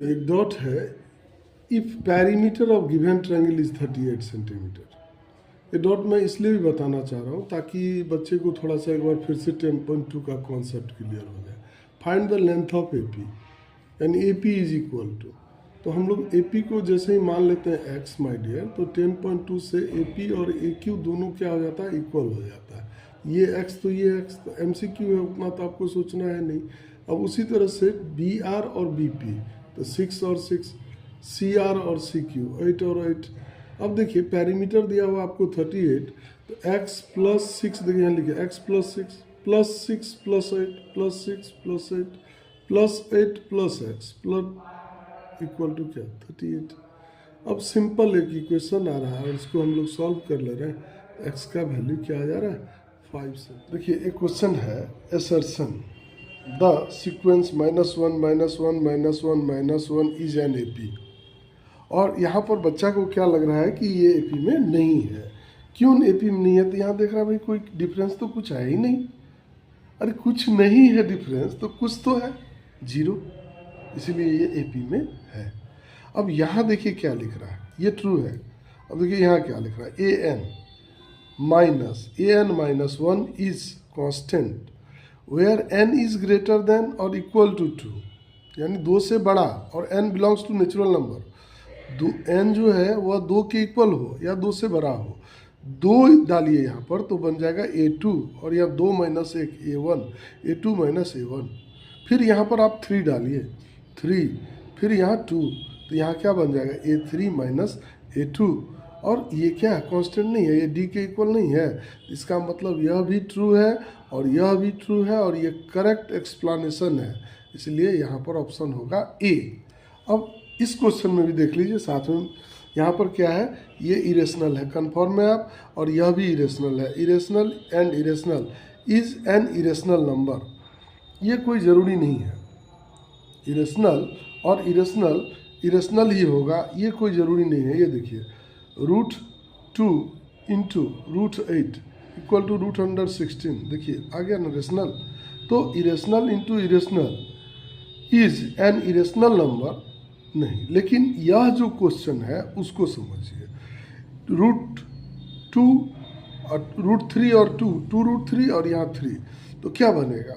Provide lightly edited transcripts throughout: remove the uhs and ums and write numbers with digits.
एक डॉट है, if perimeter of given triangle is 38 centimetre. ये डॉट मैं इसलिए भी बताना चाह रहा हूँ ताकि बच्चे को थोड़ा सा एक बार फिर से 10.2 का कॉन्सेप्ट क्लियर हो जाए। Find the length of AP, यानी एपी इज इक्वल टू, तो हम लोग एपी को जैसे ही मान लेते हैं एक्स माय डियर, तो 10.2 से एपी और ए क्यू दोनों क्या हो जाता है, इक्वल हो जाता है। ये एक्स तो ये एक्स, तो एमसीक्यू है, उतना तो आपको सोचना है नहीं। अब उसी तरह से बी आर और बी पी, तो 6 और 6, सी आर और सी क्यू 8 और 8। अब देखिए पेरीमीटर दिया हुआ आपको 38, तो x प्लस 6, देखिए यहाँ लिखे x plus 6 plus 6 plus 8 plus 6 plus 8 plus 8 plus x plus equal to क्या, 38। अब सिंपल एक इक्वेशन आ रहा है और इसको हम लोग सॉल्व कर ले रहे हैं। x का वैल्यू क्या आ जा रहा है, 5 से। देखिए एक क्वेश्चन है, assertion the sequence -1 -1 -1 -1 is an AP, और यहाँ पर बच्चा को क्या लग रहा है कि ये एपी में नहीं है। क्यों एपी में नहीं है, तो यहाँ देख रहा है भाई कोई डिफरेंस तो कुछ है ही नहीं। अरे कुछ नहीं है डिफरेंस, तो कुछ तो है, 0, इसीलिए ये एपी में है। अब यहाँ देखिए क्या लिख रहा है, ये ट्रू है। अब देखिए यहाँ क्या लिख रहा है, an minus 1 is constant where n is greater than और इक्वल टू 2, यानी 2 से बड़ा, और n belongs to natural number. n जो है वह 2 के इक्वल हो या 2 से बड़ा हो। 2 डालिए यहाँ पर तो बन जाएगा a2, और यहाँ 2 minus 1 a1, a2 minus a1। फिर यहाँ पर आप 3 डालिए, 3, फिर यहाँ 2, तो यहाँ क्या बन जाएगा, a3 माइनस a2। और ये क्या है, कांस्टेंट नहीं है, ये d के इक्वल नहीं है। इसका मतलब यह भी ट्रू है और यह भी ट्रू है, और ये करेक्ट एक्सप्लेनेशन है, इसलिए यहाँ पर ऑप्शन होगा ए। अब इस क्वेश्चन में भी देख लीजिए साथ में, यहाँ पर क्या है, ये इरेशनल है, कन्फर्म है आप, और यह भी इरेशनल है। Irrational and irrational is an irrational number, ये कोई ज़रूरी नहीं है। इरेशनल और इरेशनल इरेशनल ही होगा, ये कोई ज़रूरी नहीं है। ये देखिए √2 इंटू √8 इक्वल टू √116, देखिए आ गया ना रेशनल। तो irrational into irrational is an irrational number नहीं, लेकिन यह जो क्वेश्चन है उसको समझिए। √2 और √3 और 2 √3 और यहाँ 3, तो क्या बनेगा,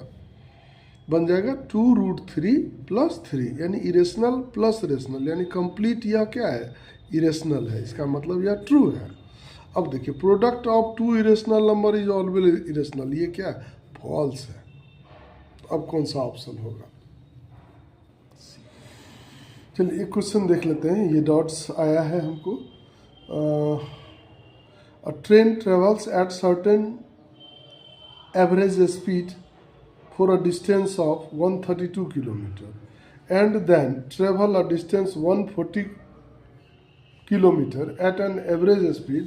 बन जाएगा 2√3 प्लस 3, यानी इरेशनल प्लस रेशनल, यानी कंप्लीट यह क्या है, इरेशनल है। इसका मतलब यह ट्रू है। अब देखिए product of 2 irrational number is always irrational, ये क्या है, फॉल्स है। अब कौन सा ऑप्शन होगा, चलिए एक क्वेश्चन देख लेते हैं। ये डॉट्स आया है हमको, a train travels at certain average speed for a distance of 132 kilometre and then travel a distance 140 kilometre at an average speed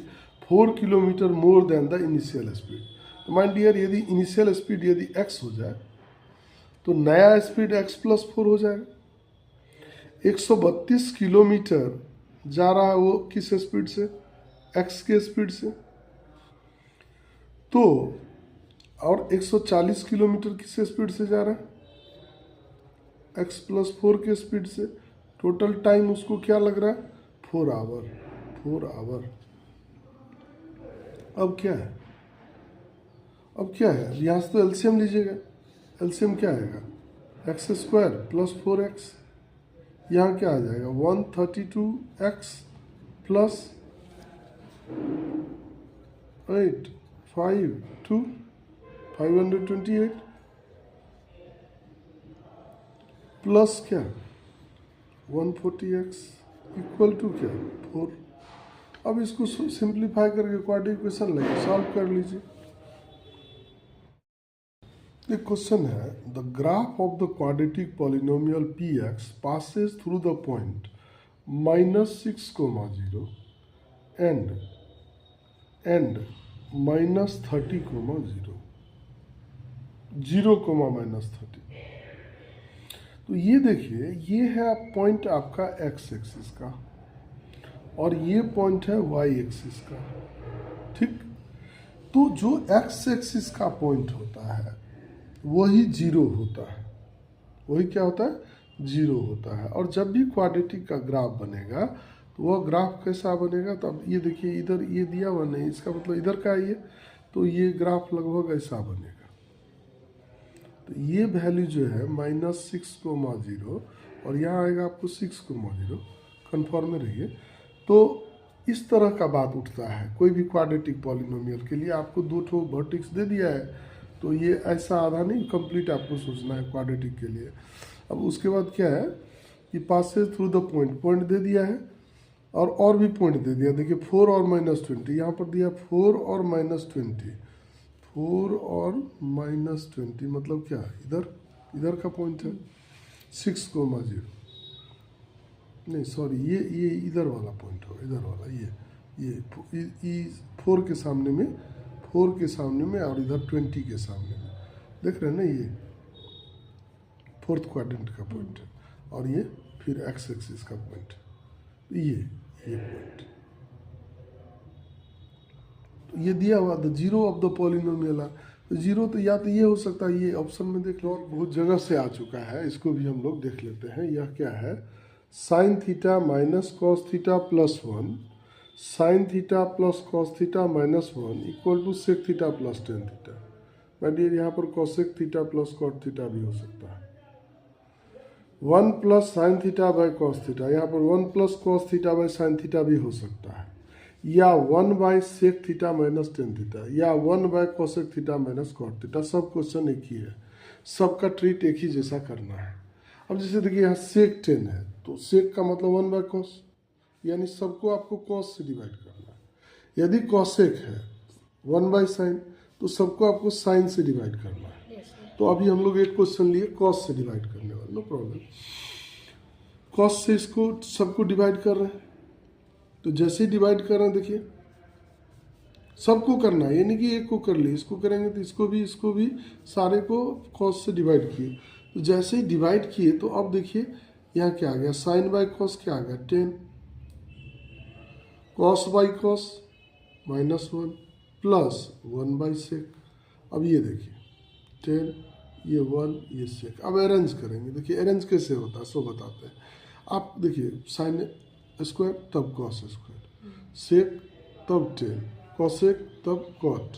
4 kilometre more than the initial speed. तो माय डियर, यदि initial speed यदि x हो जाए तो नया speed x plus 4 हो जाएगा। 132 kilometre जा रहा है वो किस स्पीड से, x के स्पीड से, तो और 140 किलोमीटर किस स्पीड से जा रहा है, x प्लस 4 के स्पीड से। टोटल टाइम उसको क्या लग रहा है, 4 आवर, 4 आवर। अब क्या है, अब क्या है, यहाँ से तो एलसीएम लीजिएगा। एलसीएम क्या आएगा, x² प्लस 4x, यहाँ क्या आ जाएगा 132x प्लस 8 5 2 528 प्लस क्या 140x इक्वल टू क्या 4। अब इसको सिंप्लीफाई करके क्वाड्रेटिक इक्वेशन लेके सॉल्व कर लीजिए। एक क्वेश्चन है, the graph of the quadratic polynomial px passes through the point -6, 0 and -30, 0, 0, -30। तो ये देखिए, ये है पॉइंट आपका x एक्सिस का और ये पॉइंट है y एक्सिस का, ठीक। तो जो x एक्सिस का पॉइंट होता है वही 0 होता है, वही क्या होता है, जीरो होता है। और जब भी क्वाड्रेटिक का ग्राफ बनेगा तो वह ग्राफ कैसा बनेगा, तो अब ये देखिए इधर ये दिया हुआ नहीं, इसका मतलब इधर का ये, तो ये ग्राफ लगभग ऐसा बनेगा। तो ये वैल्यू जो है -6,0 और यहाँ आएगा आपको 6,0, कन्फर्म में रहिए। तो इस तरह का बात उठता है कोई भी क्वाड्रेटिक पॉलिनोमियल के लिए। आपको दो ठो वर्टेक्स दे दिया है, तो ये ऐसा आधा नहीं, कंप्लीट आपको सोचना है क्वाड्रेटिक के लिए। अब उसके बाद क्या है कि पासेज थ्रू द पॉइंट दे दिया है, और भी पॉइंट दे दिया। देखिए 4 और -20, यहाँ पर दिया 4 और -20, 4 और -20 मतलब क्या, इधर का पॉइंट है 6,0, नहीं सॉरी, ये इधर वाला पॉइंट होगा, इधर वाला ये 4 के सामने में, 4 के सामने में और इधर 20 के सामने में, देख रहे हैं ना, ये फोर्थ क्वाड्रेंट का पॉइंट है। और ये फिर एक्स एक्सिस का पॉइंट, ये पॉइंट, तो ये दिया हुआ the zero of the polynomial. तो जीरो तो या तो ये हो सकता है, ये ऑप्शन में देख लो, और बहुत जगह से आ चुका है, इसको भी हम लोग देख लेते हैं। यह क्या है, sine theta minus cos theta plus 1, sine theta plus cos theta minus 1 equal to sec theta plus tan theta. My dear, यहाँ पर cosec theta plus cot theta भी हो सकता है। 1 plus sine theta by cos theta, यहाँ पर 1 plus cos theta by sine theta भी हो सकता है, या 1 by sec theta minus tan theta, या 1 by cosec theta minus cot theta. सब क्वेश्चन एक ही है, सबका ट्रीट एक ही जैसा करना है। अब जैसे देखिए यहाँ सेक 10 है, तो सेक का मतलब 1 बाई कॉस, यानी सबको आपको कॉस से डिवाइड करना है। यदि कॉसेक है 1 बाई साइन, तो सबको आपको साइन से डिवाइड करना है। तो अभी हम लोग एक क्वेश्चन लिए कॉस से डिवाइड करने वाले, नो प्रॉब्लम। कॉस से इसको सबको डिवाइड कर रहे हैं, तो जैसे ही डिवाइड कर रहे हैं देखिए सबको करना है, यानी कि एक को कर लिए, इसको करेंगे तो इसको भी सारे को कॉस से डिवाइड किए। तो जैसे ही डिवाइड किए तो अब देखिए यहाँ क्या आ गया, साइन बाई कॉस क्या आ गया 10, cos by cos -1 plus 1 by sec. अब ये देखिए 10, ये 1, ये सेक। अब अरेंज करेंगे, देखिए अरेंज कैसे होता है सो बताते हैं। आप देखिए साइन स्क्वायर तब कॉस स्क्वायर, सेक तब 10, कॉसेक तब कॉट।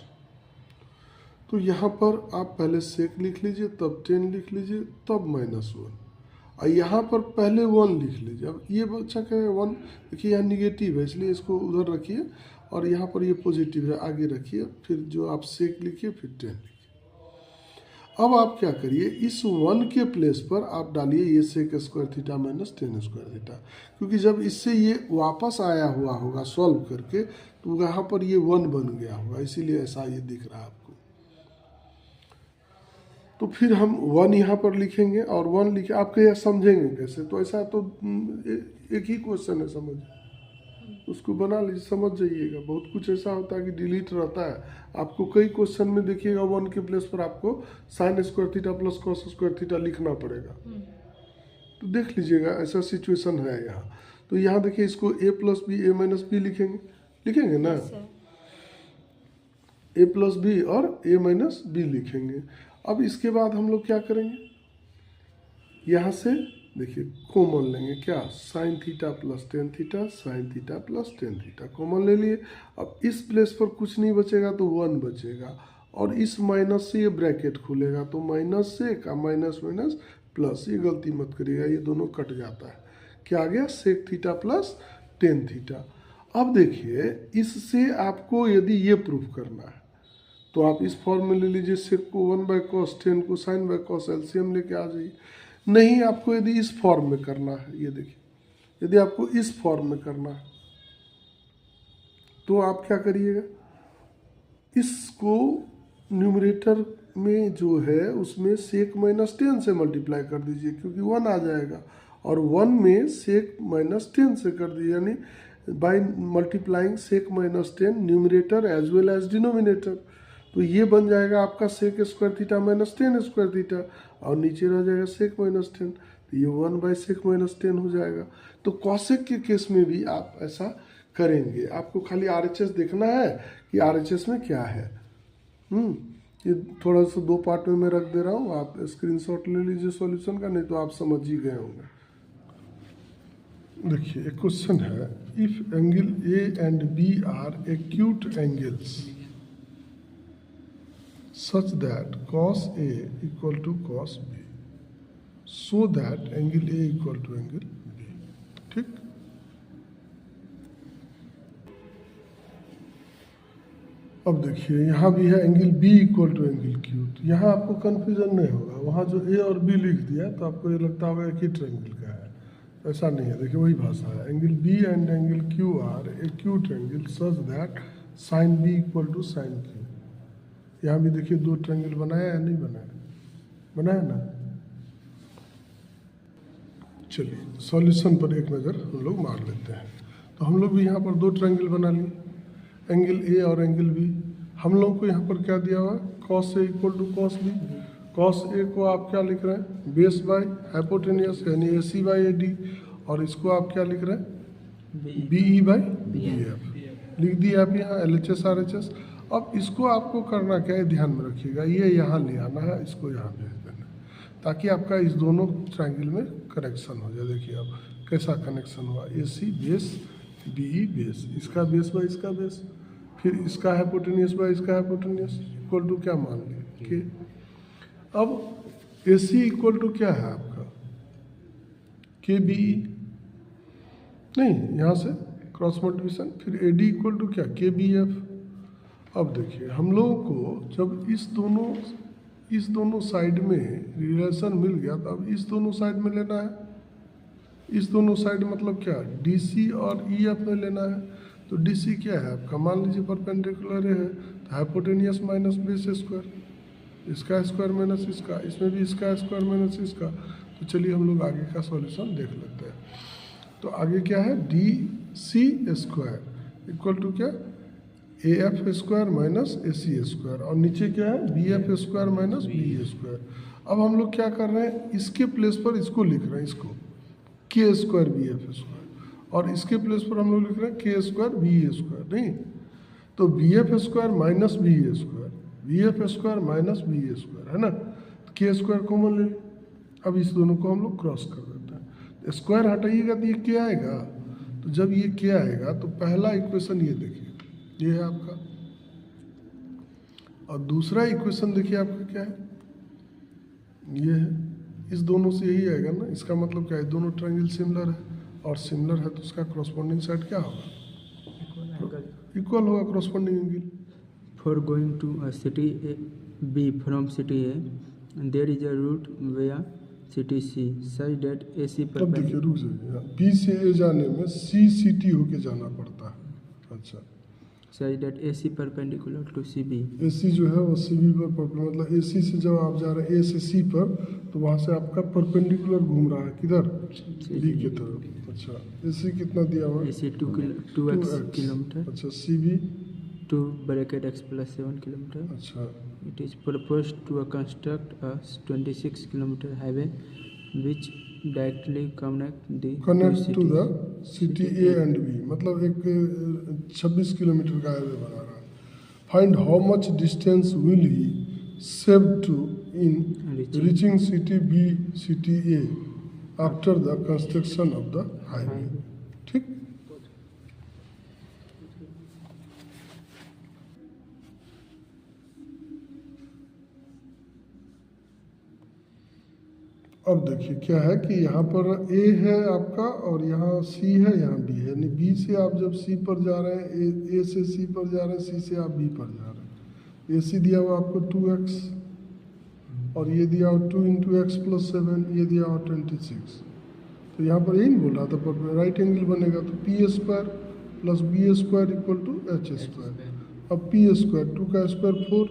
तो यहाँ पर आप पहले सेक लिख लीजिए, तब 10 लिख लीजिए, तब -1, और यहाँ पर पहले 1 लिख लीजिए। अब ये बच्चा क्या है 1, देखिए यहाँ निगेटिव है इसलिए इसको उधर रखिए, और यहाँ पर ये पॉजिटिव है आगे रखिए, फिर जो आप सेक लिखिए फिर 10 लिखिए। अब आप क्या करिए, इस 1 के प्लेस पर आप डालिए ये sec square theta minus 10 square theta, क्योंकि जब इससे ये वापस आया हुआ होगा सॉल्व करके, तो यहाँ पर ये 1 बन गया होगा, इसीलिए ऐसा ये दिख रहा है आपको। तो फिर हम 1 यहाँ पर लिखेंगे, और 1 लिखे आप क्या समझेंगे कैसे, तो ऐसा तो एक ही क्वेश्चन है, समझ उसको बना लीजिए, समझ जाइएगा। बहुत कुछ ऐसा होता है कि डिलीट रहता है, आपको कई क्वेश्चन में देखिएगा 1 के प्लेस पर आपको sine square theta plus cos square theta लिखना पड़ेगा। तो देख लीजिएगा ऐसा सिचुएशन है यहाँ। तो यहाँ देखिए इसको a plus b a minus b लिखेंगे ना, a प्लस बी और a माइनस बी लिखेंगे। अब इसके बाद हम लोग क्या करेंगे, यहाँ से देखिए कॉमन लेंगे, क्या sign theta plus tan theta, sign theta plus tan theta common ले लिए। अब इस प्लेस पर कुछ नहीं बचेगा तो 1 बचेगा, और इस माइनस से ये ब्रैकेट खुलेगा, तो माइनस से का माइनस माइनस प्लस, ये गलती मत करिएगा, ये दोनों कट जाता है। क्या आ गया, sec theta plus tan theta. अब देखिए इससे आपको यदि ये प्रूफ करना है तो आप इस फॉर्म में ले लीजिए, सेक को 1 बाई कॉस, टेन को साइन बाई कॉस, एलसीएम लेके आ जाइए। नहीं आपको यदि इस फॉर्म में करना है, ये देखिए यदि आपको इस फॉर्म में करना है तो आप क्या करिएगा, इसको न्यूमरेटर में जो है उसमें सेक माइनस 10 से मल्टीप्लाई कर दीजिए, क्योंकि 1 आ जाएगा, और 1 में सेक माइनस 10 से कर दीजिए, यानी by multiplying sec minus 10 numerator as well as denominator. तो ये बन जाएगा आपका sec square theta minus 10 square theta, और नीचे रह जाएगा सेक माइनस 10, तो ये 1 बाई सेक माइनस 10 हो जाएगा। तो कॉसेक के केस में भी आप ऐसा करेंगे, आपको खाली RHS देखना है कि RHS में क्या है। ये थोड़ा सा दो पार्ट में मैं रख दे रहा हूँ, आप स्क्रीनशॉट ले लीजिए सॉल्यूशन का, नहीं तो आप समझ ही गए होंगे। देखिए एक क्वेश्चन है, if angle A and B are acute angles such that cos A equal to cos B, so that angle A equal to angle B। ठीक, अब देखिए यहाँ भी है angle B equal to angle Q, तो यहाँ आपको कन्फ्यूजन नहीं होगा। वहाँ जो A और B लिख दिया तो आपको ये लगता होगा एक ही ट्रायंगल का है, ऐसा नहीं है। देखिए वही भाषा है, angle B and angle Q are acute angle such that sine B equal to sine Q। यहाँ भी देखिए दो ट्रायंगल बनाया या नहीं बनाया, बनाया ना। चलिए सॉल्यूशन पर एक नज़र हम लोग मार लेते हैं। तो हम लोग भी यहाँ पर दो ट्रायंगल बना लिए, एंगल ए और एंगल बी। हम लोग को यहाँ पर क्या दिया हुआ, cos A equal to cos B. Cos A को आप क्या लिख रहे हैं, बेस बाय हाइपोटेनियस यानी ए सी बाई ए डी, और इसको आप क्या लिख रहे हैं, B E by B F लिख दिया आप यहाँ, L H S R H S. अब इसको आपको करना क्या है, ध्यान में रखिएगा, ये यहाँ ले आना है, इसको यहाँ भेज देना है, ताकि आपका इस दोनों ट्रायंगल में कनेक्शन हो जाए। देखिए अब कैसा कनेक्शन हुआ, ए सी बेस बी ई बेस, इसका बेस बाय इसका बेस, फिर इसका हाइपोटेनियस बाय इसका हाइपोटेनियस इक्वल टू क्या मान लिया के। अब ए सी इक्वल टू क्या है आपका, के बी ई, नहीं यहाँ से क्रॉस मल्टीप्लिकेशन, फिर ए डी इक्वल टू क्या, के बी एफ। अब देखिए हम लोगों को जब इस दोनों साइड में रिलेशन मिल गया, तो अब इस दोनों साइड में लेना है। इस दोनों साइड मतलब क्या, डी सी और ई एफ में लेना है। तो डी सी क्या है आपका, मान लीजिए परपेंडिकुलर है, तो हाइपोटेनियस माइनस बेस स्क्वायर, इसका स्क्वायर माइनस इसका, इसमें भी इसका स्क्वायर माइनस इसका। तो चलिए हम लोग आगे का सॉल्यूशन देख लेते हैं। तो आगे क्या है, D C square equal to क्या, A F square minus A C square, और नीचे क्या है, B F square minus B square. अब हम लोग क्या कर रहे हैं, इसके प्लेस पर इसको लिख रहे हैं, इसको के स्क्वायर बी एफ स्क्वायर, और इसके प्लेस पर हम लोग लिख रहे हैं के स्क्वायर बी स्क्वायर। नहीं तो B F square minus B square, B F square minus B square है ना, के स्क्वायर कॉमन ले। अब इस दोनों को हम लोग क्रॉस कर देते हैं, स्क्वायर हटाइएगा तो ये क्या आएगा, तो जब ये क्या आएगा तो पहला इक्वेशन ये देखिए, ये है आपका, और दूसरा इक्वेशन देखिए आपका क्या है, ये है। इस दोनों से यही आएगा ना, इसका मतलब क्या है, दोनों ट्रायंगल सिमिलर है, और सिमिलर है तो उसका करस्पॉन्डिंग साइड क्या होगा, इक्वल होगा corresponding angle. For going to a city B from city A, there is a route via city C such that AC अब देखिए रुक जाइए, बी से ए जाने में सी सी टी होके जाना पड़ता है। अच्छा, such that AC perpendicular to CB। ए सी जो है वो सी बी पर मतलब ए सी से जब आप जा रहे हैं ए से सी पर, तो वहाँ से आपका परपेंडिकुलर घूम रहा है किधर, बी की तरफ। अच्छा, ए सी कितना दिया हुआ, AC 2x किलोमीटर। अच्छा, C B 2 bracket x plus 7 kilometer। अच्छा, It is proposed to construct a 26 kilometer highway which directly connect the connect to cities। The city A and B, मतलब एक 26 किलोमीटर का हाईवे बना रहा है। Find how much distance will he save to in reaching city B city A after the construction of the highway. ठीक, अब देखिए क्या है कि यहाँ पर ए है आपका, और यहाँ सी है, यहाँ बी है, यानी बी से आप जब सी पर जा रहे हैं, ए से सी पर जा रहे हैं, सी से आप बी पर जा रहे हैं। ए सी दिया हुआ आपको 2x, और ये दिया हुआ 2 इंटू एक्स प्लस 7, ये दिया हुआ 26। तो यहाँ पर यही नहीं बोल रहा था, पर राइट एंगल बनेगा, तो P square plus B square equal to H square. अब पी स्क्वायर 2 का स्क्वायर 4,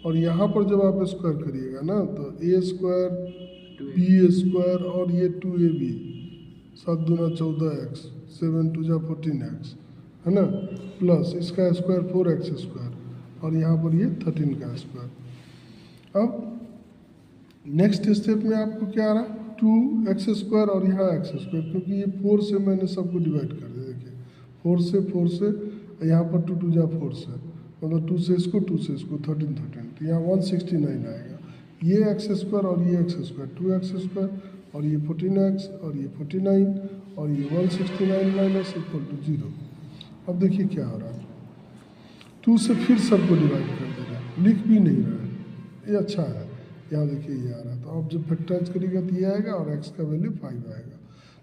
और यहाँ पर जब आप स्क्वायर करिएगा ना, तो ए स्क्वायर बी स्क्वायर और ये 2ab 7 दूना 14x 7 2 जा 14x है ना, प्लस इसका स्क्वायर 4x स्क्वायर, और यहाँ पर ये 13 का स्क्वायर। अब नेक्स्ट स्टेप में आपको क्या आ रहा है, 2x स्क्वायर और यहाँ x स्क्वायर, क्योंकि ये 4 से मैंने सबको डिवाइड कर दिया। देखिए 4 से यहाँ पर 2 2 जा 4 से, मतलब 2 से इसको 13 तो यहाँ 169 आएगा। ये एक्स स्क्वायर और ये एक्स स्क्वायर 2x स्क्वायर और ये 14x और ये 49 और ये 169 माइनस इक्वल टू 0। अब देखिए क्या हो रहा है, 2 से फिर सबको डिवाइड कर दे रहा है, लिख भी नहीं रहा है, ये अच्छा है। यहाँ देखिए ये आ रहा है, तो अब जब फैक्टराइज करिएगा तो ये आएगा और x का वैल्यू 5 आएगा।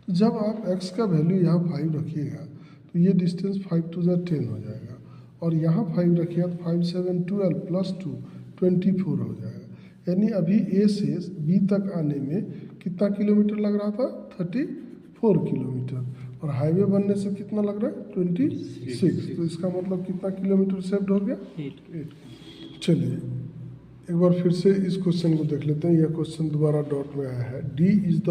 तो जब आप x का वैल्यू यहाँ 5 रखिएगा तो ये डिस्टेंस 5 to 10 हो जाएगा, और यहाँ 5 रखिएगा तो 5 7 12 प्लस 2 24 हो जाएगा। यानी अभी A से B तक आने में कितना किलोमीटर लग रहा था, 34 किलोमीटर, और हाईवे बनने से कितना लग रहा है 26। तो इसका मतलब कितना किलोमीटर सेव्ड हो गया, 8। चलिए एक बार फिर से इस क्वेश्चन को देख लेते हैं। यह क्वेश्चन दोबारा डॉट में आया है। O is the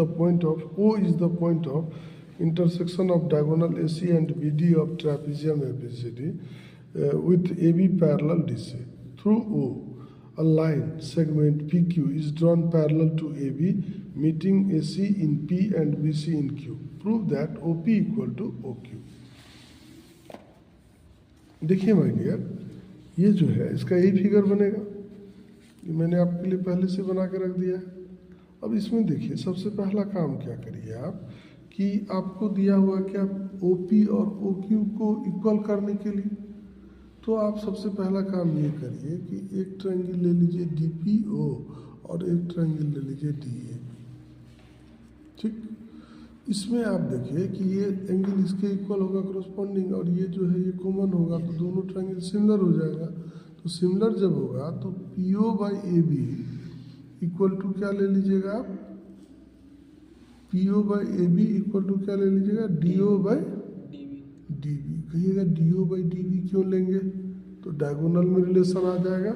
point of intersection of diagonal AC and BD of trapezium ABCD with AB parallel DC. Through O, a line segment PQ is drawn parallel to AB, meeting AC in P and BC in Q. Prove that OP equal to OQ. देखिए my dear, ये जो है इसका यही figure बनेगा, ये मैंने आपके लिए पहले से बना के रख दिया है। अब इसमें देखिए सबसे पहला काम क्या करिए आप, कि आपको दिया हुआ क्या OP और OQ को इक्वल करने के लिए, तो आप सबसे पहला काम ये करिए कि एक ट्रायंगल ले लीजिए DPO और एक ट्रायंगल ले लीजिए DA। ठीक, इसमें आप देखिए कि ये एंगल इसके इक्वल होगा कॉरस्पॉन्डिंग, और ये जो है ये कॉमन होगा, तो दोनों ट्रायंगल सिमिलर हो जाएगा। तो सिमिलर जब होगा तो PO by AB equal to क्या ले लीजिएगा आप, PO by AB equal to क्या ले लीजिएगा, DO बाई DB। कहिएगा DO बाई DB क्यों लेंगे, तो डायगोनल में रिलेशन आ जाएगा।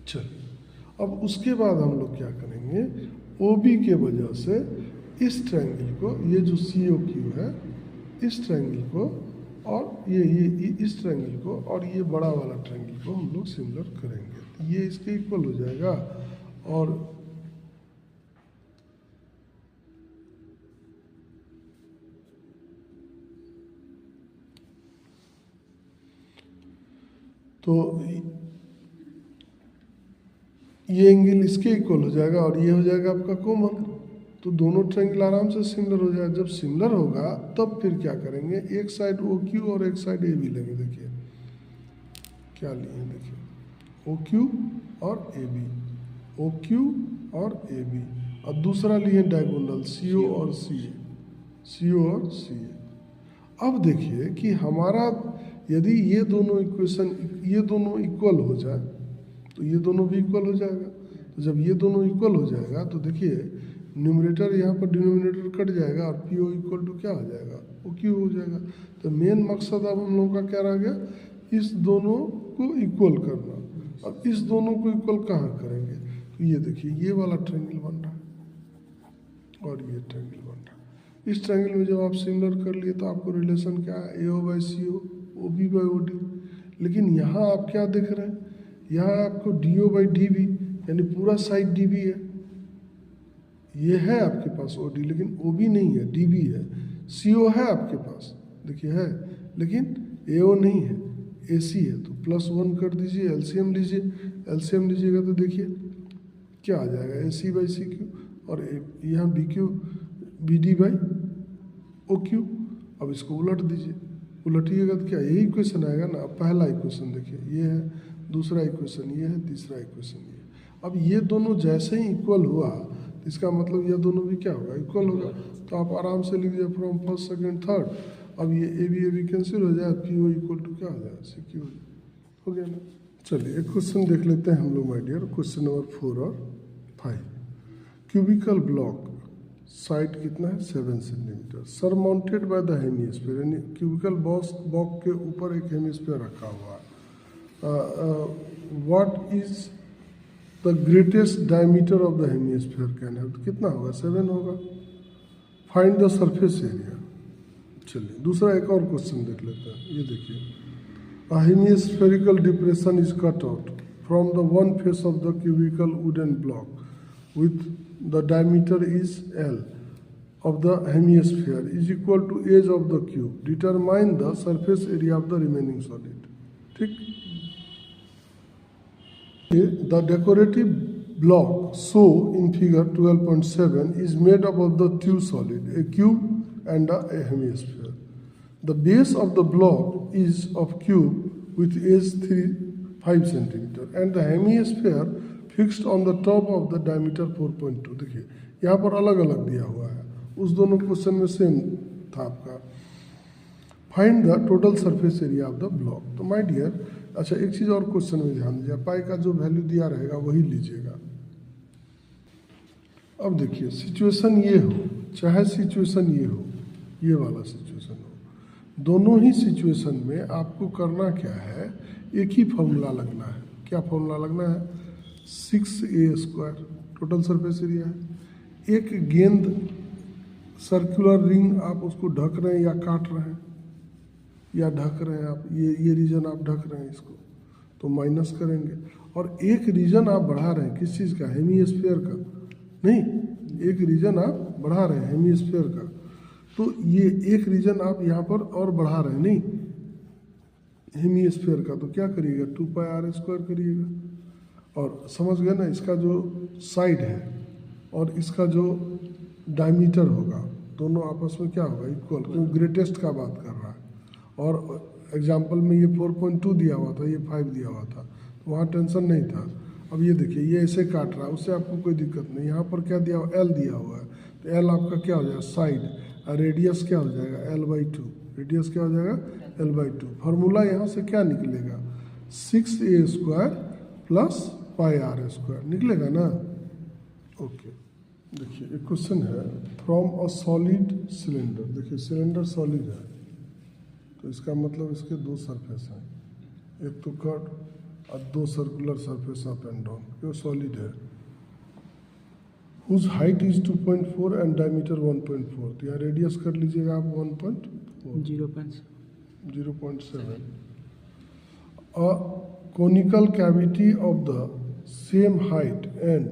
चलिए अब उसके बाद हम लोग क्या करेंगे, OB के वजह से इस ट्रायंगल को, ये जो COQ है इस ट्रायंगल को, और ये इस ट्रायंगल को, और ये बड़ा वाला ट्रायंगल को हम लोग सिमिलर करेंगे, तो ये इसके इक्वल हो जाएगा। और तो ये एंगल इसके इक्वल हो जाएगा और ये हो जाएगा आपका कॉमन, तो दोनों ट्रायंगल आराम से सिमिलर हो जाएगा। जब सिमिलर होगा तब फिर क्या करेंगे, एक साइड OQ और एक साइड AB लेंगे। देखिए क्या लिए, देखिए OQ और AB, OQ और AB, और दूसरा लिए डायगोनल CO और CA। अब देखिए कि हमारा यदि ये दोनों इक्वेशन, ये दोनों इक्वल हो जाए तो ये दोनों भी इक्वल हो जाएगा। तो जब ये दोनों इक्वल हो जाएगा तो देखिए न्यूमरेटर यहाँ पर डिनोमिनेटर कट जाएगा और PO इक्वल टू क्या हो जाएगा, OQ हो जाएगा। तो मेन मकसद अब हम लोगों का क्या रह गया, इस दोनों को इक्वल करना। अब इस दोनों को इक्वल कहाँ करेंगे, तो ये देखिए ये वाला ट्रायंगल बन रहा है और ये ट्रायंगल बन रहा है। इस ट्रायंगल में जब आप सिमिलर कर लिए तो आपको रिलेशन क्या है, AO by CO, OB by OD। लेकिन यहाँ आप क्या देख रहे हैं, यहाँ आपको DO बाई DB, यानी पूरा साइड DB है, ये है आपके पास OD, लेकिन OB नहीं है, DB है। CO है आपके पास, देखिए है, लेकिन AO नहीं है, AC है। तो +1 कर दीजिए, LCM लीजिए, LCM लीजिएगा तो देखिए क्या आ जाएगा, AC बाई CQ, और यहाँ BD बाई OQ। अब इसको उलट दीजिए, उलटिएगा तो क्या यही इक्वेशन आएगा ना। पहला इक्वेशन देखिए ये है, दूसरा इक्वेशन ये है, तीसरा इक्वेशन ये है। अब ये दोनों जैसे ही इक्वल हुआ तो इसका मतलब ये दोनों भी क्या होगा, इक्वल होगा। तो आप आराम से लिख दीजिए फ्रॉम फर्स्ट सेकंड थर्ड। अब ये AB कैंसिल हो जाए, PO इक्वल टू क्या हो जाएगा, CQ हो गया ना। चलिए एक क्वेश्चन देख लेते हैं हम लोग माय डियर, क्वेश्चन नंबर 4 और 5। क्यूबिकल ब्लॉक साइड कितना है, 7 centimetre, surmounted by the hemisphere, यानी क्यूबिकल बॉक्स के ऊपर एक हेमिस्फीयर रखा हुआ है। What is the greatest diameter of the hemisphere can have, कितना होगा, 7 होगा। Find the surface area. चलिए दूसरा एक और क्वेश्चन देख लेते हैं, ये देखिए, a hemispherical depression is cut out from the one face of the cubical wooden block with the diameter is L of the hemisphere is equal to age of the cube. Determine the surface area of the remaining solid. ठीक। The decorative block shown in figure 12.7 is made up of the two solid, a cube and a hemisphere. The base of the block is of cube with edge 5 cm and the hemisphere fixed on the top of the diameter 4.2. देखिए यहाँ पर अलग अलग दिया हुआ है, उस दोनों क्वेश्चन में सेम था आपका। Find the total surface area of the block. तो माय डियर, अच्छा एक चीज़ और क्वेश्चन में ध्यान दीजिए, पाई का जो वैल्यू दिया रहेगा वही लीजिएगा। अब देखिए सिचुएशन ये हो चाहे सिचुएशन ये हो, ये वाला सिचुएशन हो, दोनों ही सिचुएशन में आपको करना क्या है, एक ही फॉर्मूला लगना है। क्या फॉर्मूला लगना है? 6a² टोटल सरफेस एरिया है। एक गेंद सर्कुलर रिंग आप उसको ढक रहे हैं या काट रहे हैं या ढक रहे हैं आप, ये रीजन आप ढक रहे हैं इसको, तो माइनस करेंगे। और एक रीजन आप बढ़ा रहे हैं, किस चीज़ का? हेमीस्फीयर का। नहीं, एक रीजन आप बढ़ा रहे हैं हेमीस्फीयर का, तो ये एक रीजन आप यहाँ पर और बढ़ा रहे हैं, नहीं हेमीस्फीयर का, तो क्या करिएगा? 2πr² करिएगा। और समझ गए ना, इसका जो साइड है और इसका जो डायमीटर होगा दोनों आपस में क्या होगा? इक्वल, क्योंकि ग्रेटेस्ट का बात कर रहा है। और एग्जाम्पल में ये 4.2 दिया हुआ था, ये 5 दिया हुआ था, तो वहाँ टेंशन नहीं था। अब ये देखिए ये ऐसे काट रहा है, उससे आपको कोई दिक्कत नहीं। यहाँ पर क्या दिया हुआ? L दिया हुआ है, तो L आपका क्या हो जाएगा? साइड। और रेडियस क्या हो जाएगा? L/2। रेडियस क्या हो जाएगा? L/2। फार्मूला यहाँ से क्या निकलेगा? 6a² प्लस πr² निकलेगा ना? ओके। देखिए एक क्वेश्चन है, फ्रॉम अ सॉलिड सिलेंडर। देखिए सिलेंडर सॉलिड है, तो इसका मतलब इसके दो सरफेस हैं, एक तो कर्व और दो circular surface up and down, जो सॉलिड है, whose height is 2.4 and diameter 1.4। तो यहाँ रेडियस कर लीजिएगा आप 1.4 0.7। A conical cavity of the same height and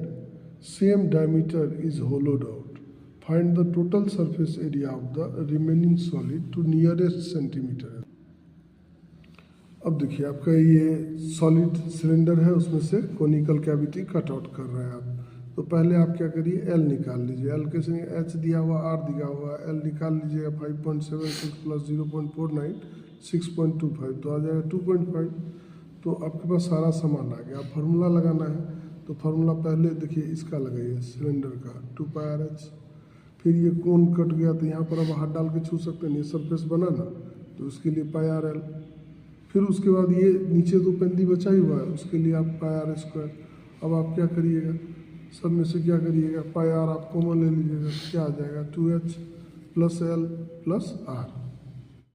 same diameter is hollowed out. Find the total surface area of the remaining solid to nearest centimetre. अब देखिए आपका ये solid cylinder है, उसमें से कोनिकल कैविटी कट आउट कर रहे हैं आप। तो पहले आप क्या करिए? L निकाल लीजिए। L कैसे? H दिया हुआ, R दिया हुआ, L निकाल लीजिएगा। 5.76 प्लस 0.49 6.25, तो आ जाएगा 2.5। तो आपके पास सारा सामान आ गया। अब फार्मूला लगाना है, तो फार्मूला पहले देखिए इसका लगाइए, सिलेंडर का 2πrh। फिर ये कोन कट गया, तो यहाँ पर अब हाथ डाल के छू सकते हैं, ये सरफेस बना ना, तो उसके लिए πrl। फिर उसके बाद ये नीचे दो पेंदी बचा ही हुआ है, उसके लिए आप πr²। अब आप क्या करिएगा? सब में से क्या करिएगा? πr आप कॉमन ले लीजिएगा, क्या आ जाएगा? 2h plus l plus r।